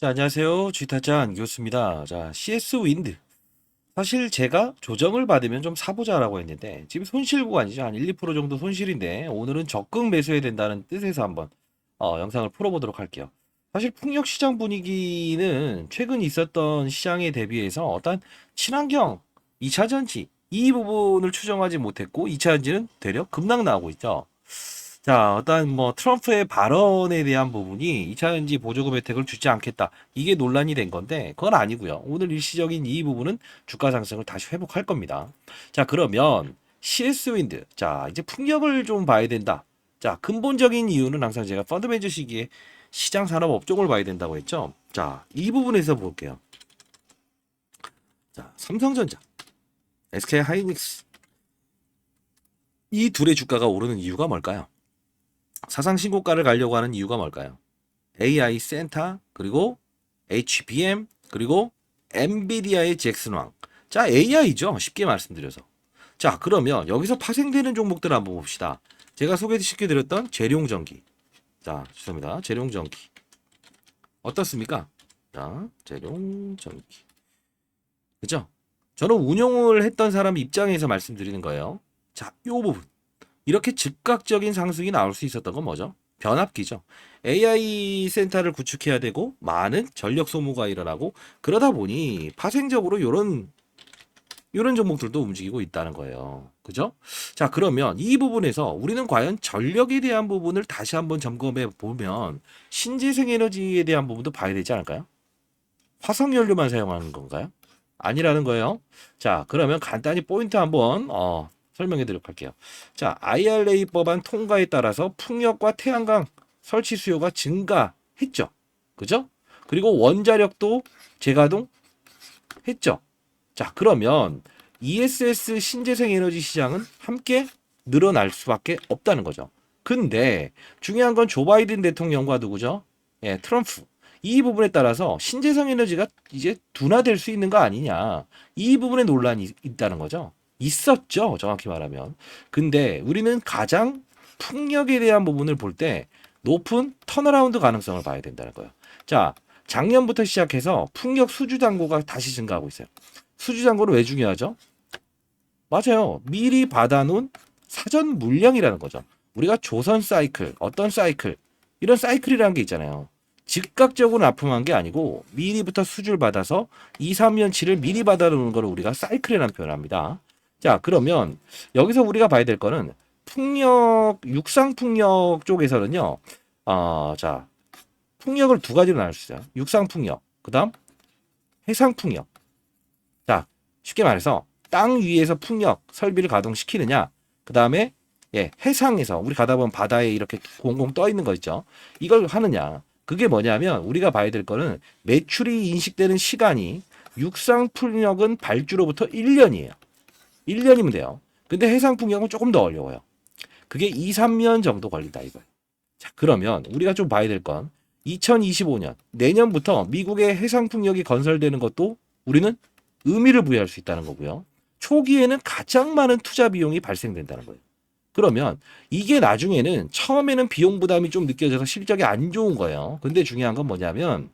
자, 안녕하세요. 쥐타짠 교수입니다. 자, CS 윈드. 사실 제가 조정을 받으면 좀 사보자라고 했는데, 지금 손실 구간이죠. 한 1, 2% 정도 손실인데, 오늘은 적극 매수해야 된다는 뜻에서 한번, 영상을 풀어보도록 할게요. 사실 풍력 시장 분위기는 최근 있었던 시장에 대비해서 어떤 친환경, 2차 전지, 이 부분을 추정하지 못했고, 2차 전지는 되려 급락 나오고 있죠. 자, 일단 뭐 트럼프의 발언에 대한 부분이 2차전지 보조금 혜택을 주지 않겠다. 이게 논란이 된 건데 그건 아니고요. 오늘 일시적인 이 부분은 주가 상승을 다시 회복할 겁니다. 자, 그러면 CS 윈드. 자, 이제 풍력을 좀 봐야 된다. 자, 근본적인 이유는 항상 제가 펀더멘tal 시기에 시장 산업 업종을 봐야 된다고 했죠. 자, 이 부분에서 볼게요. 자, 삼성전자, SK 하이닉스 이 둘의 주가가 오르는 이유가 뭘까요? 사상 신고가를 가려고 하는 이유가 뭘까요? AI 센터, 그리고 HBM, 그리고 엔비디아의 잭슨왕. 자, AI죠. 쉽게 말씀드려서. 자, 그러면 여기서 파생되는 종목들 한번 봅시다. 제가 소개시켜드렸던 재룡전기. 자, 죄송합니다. 재룡전기. 어떻습니까? 자, 재룡전기. 그죠? 저는 운용을 했던 사람 입장에서 말씀드리는 거예요. 자, 요 부분. 이렇게 즉각적인 상승이 나올 수 있었던 건 뭐죠? 변압기죠. AI 센터를 구축해야 되고 많은 전력 소모가 일어나고 그러다 보니 파생적으로 요런 종목들도 움직이고 있다는 거예요. 그죠? 자, 그러면 이 부분에서 우리는 과연 전력에 대한 부분을 다시 한번 점검해 보면 신재생 에너지에 대한 부분도 봐야 되지 않을까요? 화석 연료만 사용하는 건가요? 아니라는 거예요. 자, 그러면 간단히 포인트 한번 설명해 드리도록 할게요. 자, IRA 법안 통과에 따라서 풍력과 태양광 설치 수요가 증가했죠. 그죠? 그리고 원자력도 재가동 했죠. 자, 그러면 ESS 신재생 에너지 시장은 함께 늘어날 수밖에 없다는 거죠. 근데 중요한 건 조 바이든 대통령과 누구죠? 예, 트럼프. 이 부분에 따라서 신재생 에너지가 이제 둔화될 수 있는 거 아니냐. 이 부분에 논란이 있다는 거죠. 있었죠. 정확히 말하면. 근데 우리는 가장 풍력에 대한 부분을 볼 때 높은 턴어라운드 가능성을 봐야 된다는 거예요. 자, 작년부터 시작해서 풍력 수주 잔고가 다시 증가하고 있어요. 수주 잔고는 왜 중요하죠? 맞아요. 미리 받아놓은 사전 물량이라는 거죠. 우리가 조선 사이클, 어떤 사이클, 이런 사이클이라는 게 있잖아요. 즉각적으로 납품한 게 아니고 미리부터 수주를 받아서 2, 3년치를 미리 받아놓는 걸 우리가 사이클이라는 표현을 합니다. 자, 그러면 여기서 우리가 봐야 될 거는 풍력, 육상 풍력 쪽에서는요. 자, 풍력을 두 가지로 나눌 수 있어요. 육상 풍력, 그다음 해상 풍력. 자, 쉽게 말해서 땅 위에서 풍력 설비를 가동시키느냐, 그 다음에 해상에서 우리 가다 보면 바다에 이렇게 공공 떠 있는 거 있죠. 이걸 하느냐. 그게 뭐냐면 우리가 봐야 될 거는 매출이 인식되는 시간이 육상 풍력은 발주로부터 1년이에요. 1년이면 돼요. 근데 해상 풍력은 조금 더 어려워요. 그게 2, 3년 정도 걸린다 이거예요. 자, 그러면 우리가 좀 봐야 될 건 2025년 내년부터 미국의 해상 풍력이 건설되는 것도 우리는 의미를 부여할 수 있다는 거고요. 초기에는 가장 많은 투자 비용이 발생된다는 거예요. 그러면 이게 나중에는 처음에는 비용 부담이 좀 느껴져서 실적이 안 좋은 거예요. 근데 중요한 건 뭐냐면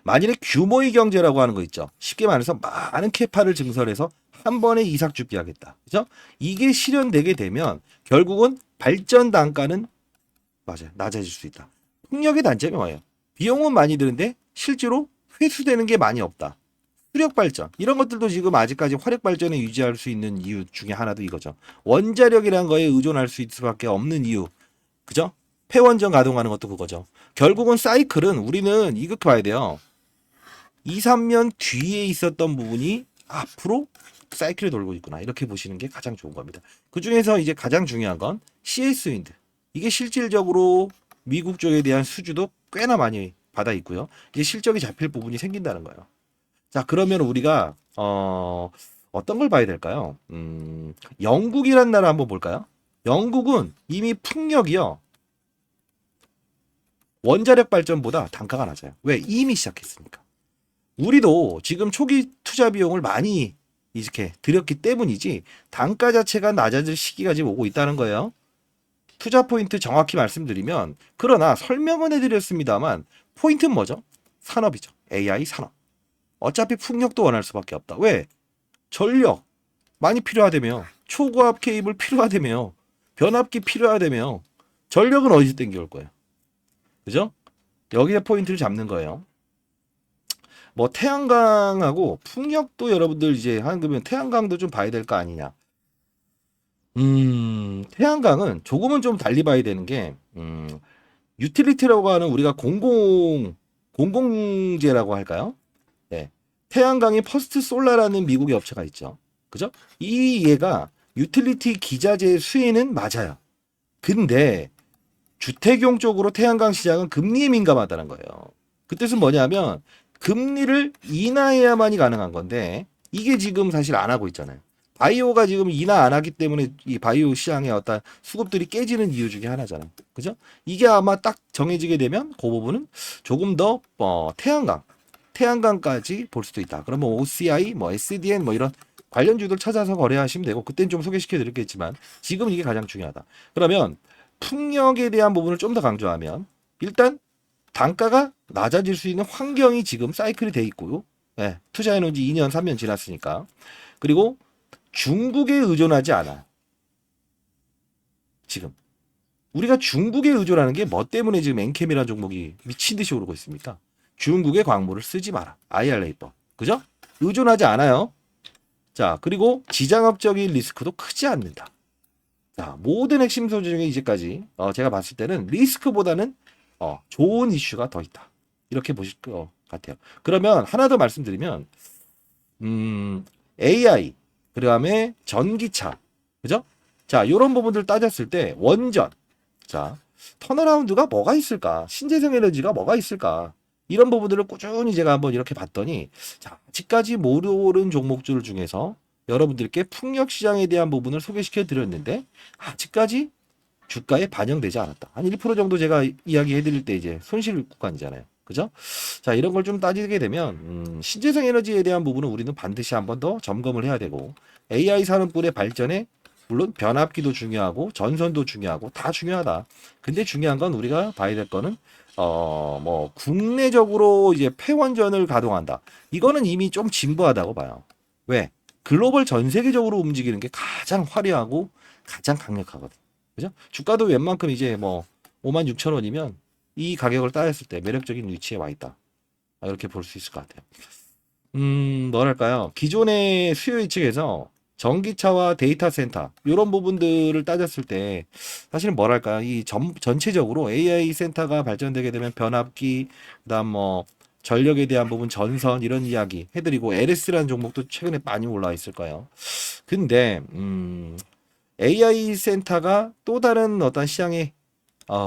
만일에 규모의 경제라고 하는 거 있죠. 쉽게 말해서 많은 캐파를 증설해서 한 번에 이삭 죽게 하겠다. 그죠? 이게 실현되게 되면 결국은 발전 단가는 맞아요. 낮아질 수 있다. 풍력의 단점이 뭐예요? 비용은 많이 드는데 실제로 회수되는 게 많이 없다. 수력 발전 이런 것들도 지금 아직까지 화력 발전에 유지할 수 있는 이유 중에 하나도 이거죠. 원자력이라는 거에 의존할 수 있을 수밖에 없는 이유. 그죠? 폐원전 가동하는 것도 그거죠. 결국은 사이클은 우리는 이렇게 봐야 돼요. 2, 3년 뒤에 있었던 부분이 앞으로 사이클이 돌고 있구나. 이렇게 보시는 게 가장 좋은 겁니다. 그 중에서 이제 가장 중요한 건 CS 윈드. 이게 실질적으로 미국 쪽에 대한 수주도 꽤나 많이 받아 있고요. 이제 실적이 잡힐 부분이 생긴다는 거예요. 자, 그러면 우리가 어떤 걸 봐야 될까요? 영국이란 나라 한번 볼까요? 영국은 이미 풍력이요. 원자력 발전보다 단가가 낮아요. 왜? 이미 시작했으니까. 우리도 지금 초기 투자 비용을 많이 이렇게 들였기 때문이지 단가 자체가 낮아질 시기가 지금 오고 있다는 거예요. 투자 포인트 정확히 말씀드리면 그러나 설명은 해드렸습니다만 포인트는 뭐죠? 산업이죠. AI 산업. 어차피 풍력도 원할 수밖에 없다. 왜? 전력 많이 필요하다며. 초고압 케이블 필요하다며. 변압기 필요하다며. 전력은 어디서 땡겨올 거예요? 그죠? 여기에 포인트를 잡는 거예요. 뭐 태양광하고 풍력도 여러분들 이제 하는 거면 태양광도 좀 봐야 될 거 아니냐. 태양광은 조금은 좀 달리 봐야 되는 게, 유틸리티라고 하는 우리가 공공재라고 할까요? 네. 태양광이 퍼스트 솔라라는 미국의 업체가 있죠. 그죠? 이 얘가 유틸리티 기자재 수혜는 맞아요. 근데 주택용 쪽으로 태양광 시장은 금리에 민감하다는 거예요. 그 뜻은 뭐냐면 금리를 인하해야만이 가능한 건데 이게 지금 사실 안 하고 있잖아요. 바이오가 지금 인하 안 하기 때문에 이 바이오 시장의 어떤 수급들이 깨지는 이유 중에 하나잖아요. 그죠? 이게 아마 딱 정해지게 되면 그 부분은 조금 더 태양광까지 볼 수도 있다. 그러면 OCI, 뭐 SDN 뭐 이런 관련주들 찾아서 거래하시면 되고 그때는 좀 소개시켜 드렸겠지만 지금 이게 가장 중요하다. 그러면 풍력에 대한 부분을 좀 더 강조하면 일단 단가가 낮아질 수 있는 환경이 지금 사이클이 돼 있고요. 예, 투자해 놓은 지 2년, 3년 지났으니까. 그리고 중국에 의존하지 않아. 지금. 우리가 중국에 의존하는 게 뭐 때문에 지금 엔캠이라는 종목이 미친 듯이 오르고 있습니까? 중국의 광물을 쓰지 마라. IRA법. 그죠? 의존하지 않아요. 자, 그리고 지장업적인 리스크도 크지 않는다. 자, 모든 핵심 소재 중에 이제까지 제가 봤을 때는 리스크보다는 좋은 이슈가 더 있다. 이렇게 보실 것 같아요. 그러면 하나 더 말씀드리면 AI, 그다음에 전기차, 그죠? 자, 이런 부분들 따졌을 때 원전, 자, 턴어라운드가 뭐가 있을까? 신재생 에너지가 뭐가 있을까? 이런 부분들을 꾸준히 제가 한번 이렇게 봤더니 자, 아직까지 못 오른 종목들 중에서 여러분들께 풍력 시장에 대한 부분을 소개시켜 드렸는데 아직까지 주가에 반영되지 않았다. 한 1% 정도 제가 이야기해 드릴 때 이제 손실 구간이잖아요. 그죠? 자, 이런 걸 좀 따지게 되면 신재생 에너지에 대한 부분은 우리는 반드시 한번 더 점검을 해야 되고 AI 산업군의 발전에 물론 변압기도 중요하고 전선도 중요하고 다 중요하다. 근데 중요한 건 우리가 봐야 될 거는 뭐 국내적으로 이제 폐원전을 가동한다. 이거는 이미 좀 진부하다고 봐요. 왜? 글로벌 전 세계적으로 움직이는 게 가장 화려하고 가장 강력하거든. 그죠? 주가도 웬만큼 이제 뭐 56,000원이면 이 가격을 따졌을 때 매력적인 위치에 와 있다. 이렇게 볼 수 있을 것 같아요. 뭐랄까요? 기존의 수요 이측에서 전기차와 데이터 센터 이런 부분들을 따졌을 때 사실은 뭐랄까요? 이 전체적으로 AI 센터가 발전되게 되면 변압기, 그다음 뭐 전력에 대한 부분, 전선 이런 이야기 해드리고 LS라는 종목도 최근에 많이 올라와 있을 거예요. 근데 AI 센터가 또 다른 어떤 시장의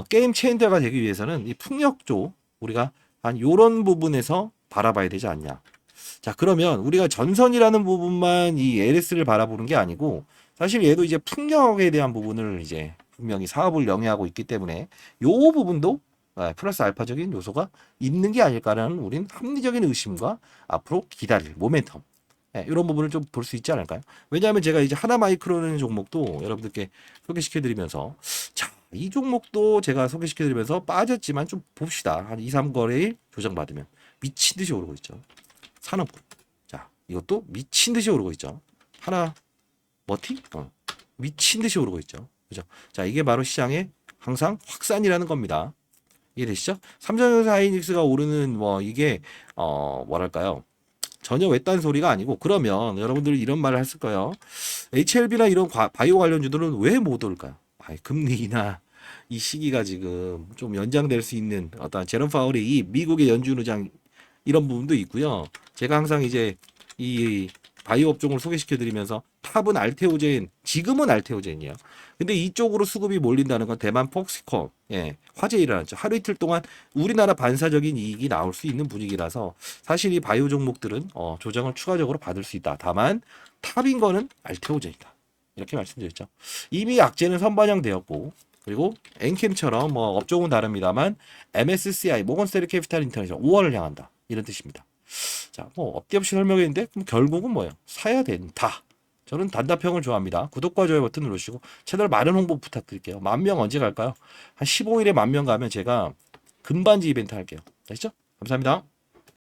게임 체인저가 되기 위해서는 이 풍력 쪽 우리가 한 요런 부분에서 바라봐야 되지 않냐. 자, 그러면 우리가 전선이라는 부분만 이 LS를 바라보는 게 아니고 사실 얘도 이제 풍력에 대한 부분을 이제 분명히 사업을 영위하고 있기 때문에 요 부분도 플러스 알파적인 요소가 있는 게 아닐까라는 우린 합리적인 의심과 앞으로 기다릴 모멘텀 이런 부분을 좀 볼 수 있지 않을까요? 왜냐하면 제가 이제 하나마이크로라는 종목도 여러분들께 소개시켜드리면서 자, 이 종목도 제가 소개시켜드리면서 빠졌지만 좀 봅시다. 한 2, 3거래일 조정받으면 미친 듯이 오르고 있죠. 산업군. 자, 이것도 미친 듯이 오르고 있죠. 하나 머티? 미친 듯이 오르고 있죠. 그죠? 자, 이게 바로 시장의 항상 확산이라는 겁니다. 이해되시죠? 삼성전자 하이닉스가 오르는 뭐 이게 뭐랄까요? 전혀 외딴 소리가 아니고 그러면 여러분들 이런 말을 했을 거예요. HLB나 이런 바이오 관련주들은 왜 못 오를까요? 금리 인하 이 시기가 지금 좀 연장될 수 있는 어떤 제롬 파월의 이 미국의 연준 의장 이런 부분도 있고요. 제가 항상 이제 이 바이오 업종을 소개시켜 드리면서 탑은 알테오젠, 지금은 알테오젠이에요. 근데 이쪽으로 수급이 몰린다는 건 대만 폭스콘, 화재 일어났죠. 하루 이틀 동안 우리나라 반사적인 이익이 나올 수 있는 분위기라서 사실 이 바이오 종목들은 조정을 추가적으로 받을 수 있다. 다만 탑인 거는 알테오젠이다. 이렇게 말씀드렸죠. 이미 악재는 선반영되었고 그리고 엔캠처럼 뭐 업종은 다릅니다만 MSCI 모건스탠리 캐피탈 인터내셔널 5원을 향한다. 이런 뜻입니다. 자, 뭐 앞뒤 없이 설명했는데 그럼 결국은 뭐예요? 사야 된다. 저는 단답형을 좋아합니다. 구독과 좋아요 버튼 누르시고 채널 많은 홍보 부탁드릴게요. 10,000명 언제 갈까요? 한 15일에 10,000명 가면 제가 금반지 이벤트 할게요. 아시죠? 감사합니다.